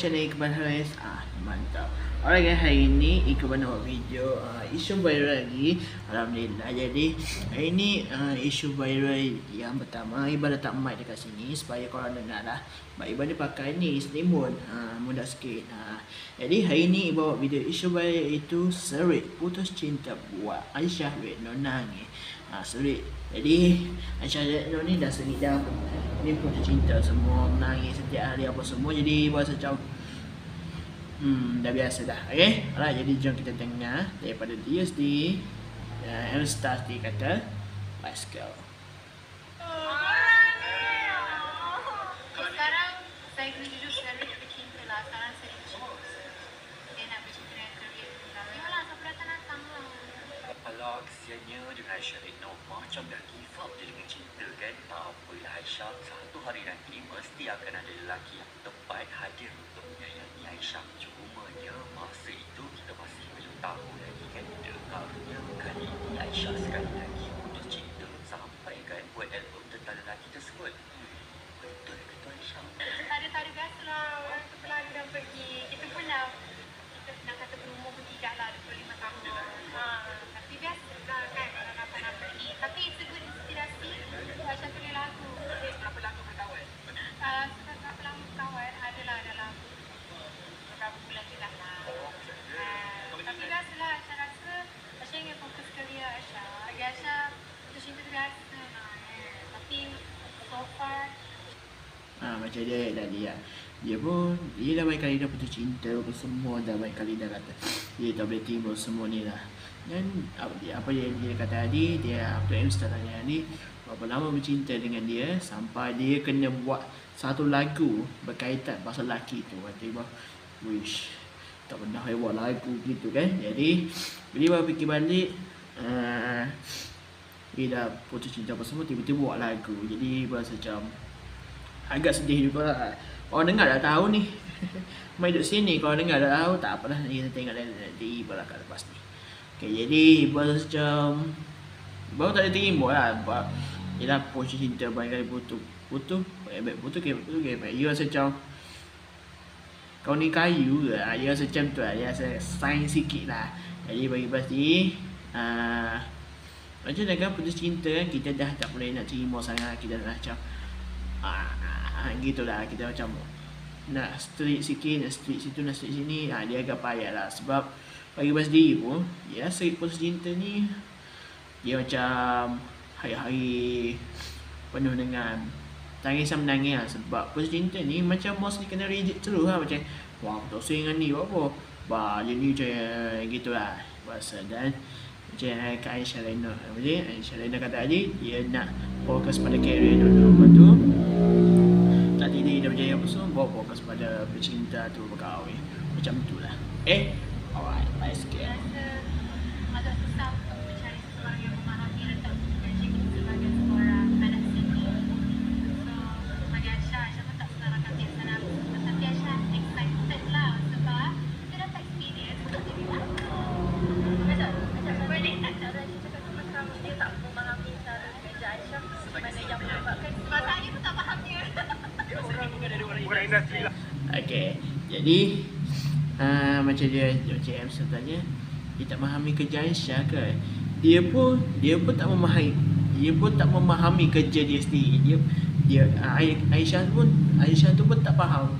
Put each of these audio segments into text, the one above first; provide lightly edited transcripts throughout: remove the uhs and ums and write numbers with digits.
channel Iqbal Haris. Mantap. Alright guys, hari ini Iqbal nak buat video isu viral lagi. Alhamdulillah. Jadi hari ini isu viral yang pertama, Iqbal letak mic dekat sini supaya korang dengar lah. Sebab Iqbal ni pakai ni selimun, mudah sikit. Jadi hari ini Iqbal buat video isu viral itu serit putus cinta buat Aisyah Nona ni. Serit. Jadi Aisyah Redno ni dah serit dah. Ni putus cinta, semua menangis setiap hari apa semua. Jadi buat macam dah biasa dah. Okay. Alright, jadi jom kita dengar daripada dia sendiri. M-Star dia kata, let's go. Sekarang saya kena jujur, sekarang dia bercinta lah. Sekarang saya bercinta. Dia nak bercinta dengan kerja. Yalah, siapa datang-datang lah. Alah, kesiannya dengan Aisyah Redno macam dah give up je dengan cinta kan. Tak apalah Aisyah, satu hari nanti mesti akan ada lelaki yang tepat hadir untuk menyayangi Aisyah. Cumanya masa itu kita masih belum tahu lagi kan. Dengarnya kali ini Aisyah sekali lagi putus cinta sampai kan buat album tentang lelaki tersebut. Betul ke tu Aisyah? Tak ada biasalah. Orang tu pelari dah pergi. Kita pun dah, kita nak kata berumur pun tidak lah, 25 tahun. Tapi biasalah kan orang nak pergi. Tapi it's a good inspirasi. Aisyah tulis lagu. Berapa lama berkawan? Sudah berapa lama berkawan adalah dalam beberapa bulan je dah lah. Tapi biasalah Aisyah rasa Aisyah ingin fokus kerja Aisyah. Bagi Aisyah putus cinta tu biasa lah. Tapi so far Macam dia tadi lah. Dia pun, dia dah banyak kali dah putus cinta apa semua, dah banyak kali dah kata dia tak boleh terima semua ni lah. Dan apa dia kata tadi, dia apa M-Star tanya ni, berapa lama bercinta dengan dia sampai dia kena buat satu lagu berkaitan pasal lelaki tu. Kata wish, tak pernah saya buat lagu gitu kan. Jadi bila fikir balik, dia dah putus cinta apa semua, tiba-tiba buat lagu. Jadi berasa macam agak sedih juga lah. Orang dengar dah tahu ni. Main duduk sini, kalau dengar dah tahu, tak apalah, kita tengok nanti Iqbal akan lepas ni. Okay, jadi Iqbal macam baru tak ada terima lah. Sebab yelah putus cinta banyak kali putus dia rasa macam kau ni kayu ke. Dia rasa macam tu lah. Dia rasa sign sikit lah. Jadi bagi pasti macam dengan putus cinta kan, kita dah tak boleh nak terima sangat. Kita dah macam gitulah, kita macam nak street sikit, nak street situ, nak street sini. Dia agak payah lah. Sebab bagi Bas diri pun, ya street putus cinta ni dia macam hari-hari penuh dengan tangisan menangis lah. Sebab putus cinta ni macam mostly kena reject terus lah. Macam wah tak usah dengan ni apa dia ni macam gitulah bahasa. Dan macam Kak Aisyah Redno, Aisyah Redno kata tadi, dia nak fokus pada career dulu. Lepas tu tak dia dah berjaya apa semua, bawa fokus pada bercinta tu, berkahwin. Macam tu lah. Alright, let's go. rasa agak susah untuk mencari seseorang yang memahami letak gaji kita sebagai seorang anak seni. So, bagi Aisyah pun tak senang nak ambil sana. Tapi Aisyah excited lah sebab dia dapat experience untuk jadi lagu. Macam boleh tak cara Aisyah cakap macam dia tak memahami cara kerja Aisyah mana yang menyebabkan sebab dia pun tak faham dia. Orang bukan dari orang industri lah. Okay, jadi macam M-Star tanya, dia tak memahami kerja Aisyah ke? Dia pun tak memahami kerja dia sendiri. Aisyah tu pun tak faham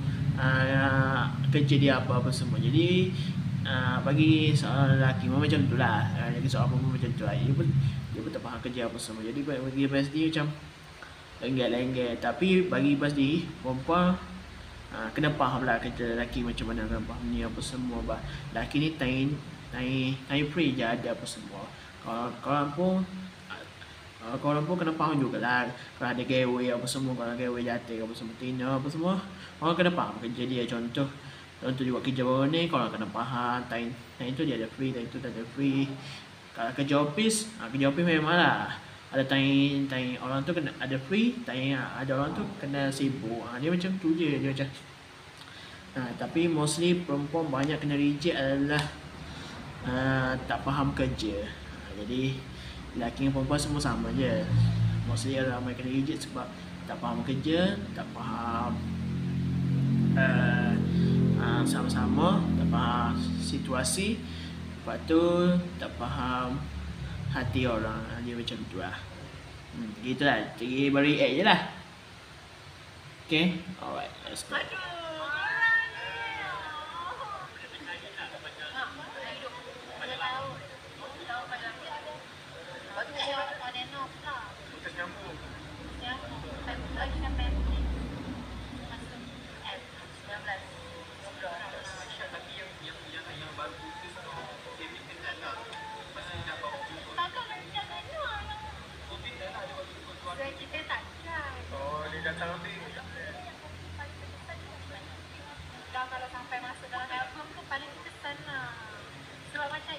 kerja dia apa semua. Jadi bagi seorang lelaki macam tu lah, bagi seorang perempuan macam tu lah. Dia pun tak faham kerja apa semua. Jadi bagi Bas dia macam lengket. Tapi bagi Bas dia perempuan kena faham lah kerja lelaki macam mana, kena faham ni apa semua. Lelaki ni time free je ada apa semua. Korang pun kena faham jugalah. Kalau ada giveaway apa semua, kalau giveaway jatuh apa semua, tina apa semua, korang kena faham kerja dia. Contoh dia buat kerja baru ni, korang kena faham time tu dia ada free, time tu tak ada free. Kalau kerja office memang lah ada time orang tu kena ada free, time ada orang tu kena sibuk. Dia macam tu je, dia macam tapi mostly perempuan banyak kena reject adalah tak faham kerja. Jadi lelaki dan perempuan semua sama je. Mostly ramai kena reject sebab tak faham kerja, tak faham sama-sama tak faham situasi, lepas tu tak faham hati orang. Dia macam tu lah. Gitulah, jadi baru react je lah. Okay, alright, let's go. Kalau sampai masuk dalam album tu paling kesan lah. Sebab macam saya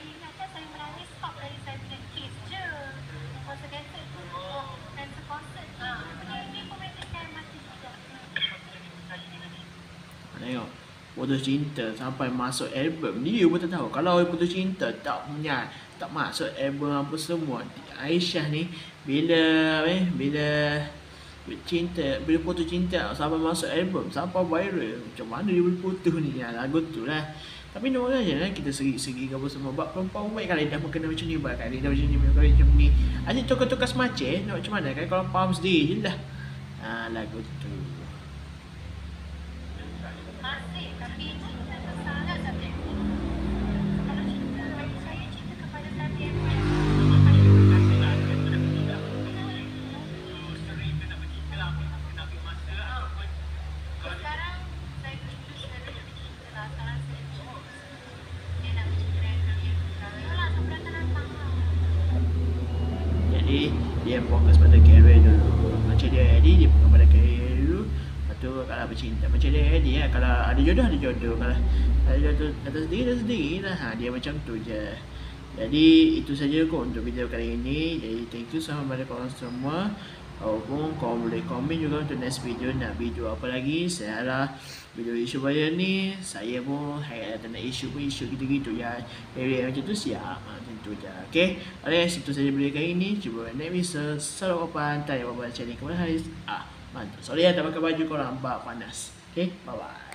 ingat kan saya menangis stop dari saya punya case je. Masa cancel tu, cancel concert. Punya ini pun macam saya mati juga. Tengok, putus cinta sampai masuk album. Dia pun tak tahu. Kalau putus cinta tak masuk album apa semua. Aisyah ni bila putus cinta sampai masuk album, sampai viral. Macam mana dia boleh putus ni? Lagu tu lah. Tapi nak orang je lah kita segi-segi ke apa semua. Sebab perempuan baik kali dah kena macam ni, baik kali dah macam ni, macam ni. Asyik tukar-tukar semacam nak macam mana kan, kalau faham sendiri je lah. Lagu tu. Masih, tapi cinta tu sangat subjektif. Kalau cinta, bagi saya cinta kepada satu yang baik. Sekarang saya choose dari cinta lah. Sekarang saya choose dia nak bercinta dengan dia. Yalah, sampai datang lah. Jadi dia fokus pada career dulu. Macam dia Eddie, dia fokus pada career dulu. Lepas tu kalau bercinta macam dia Eddie lah. Kalau ada jodoh, ada jodoh. Kalau ada jodoh datang sendiri lah. Dia macam tu je. Jadi itu saja kot untuk video kali ini. Jadi thank you sama pada korang semua. Walaupun korang boleh komen juga untuk next video, nak video apa lagi. Saya harap video isu viral ni, saya pun tak nak isu gitu-gitu ya. Area macam tu siap, macam tu je. Okay, alright, itu saja video kali ini. Jumpa next video. Selamat kapan, tanya apa-apa channel kepada Haris. Mantap. Sorry tak pakai baju korang, bak panas. Okay, bye-bye.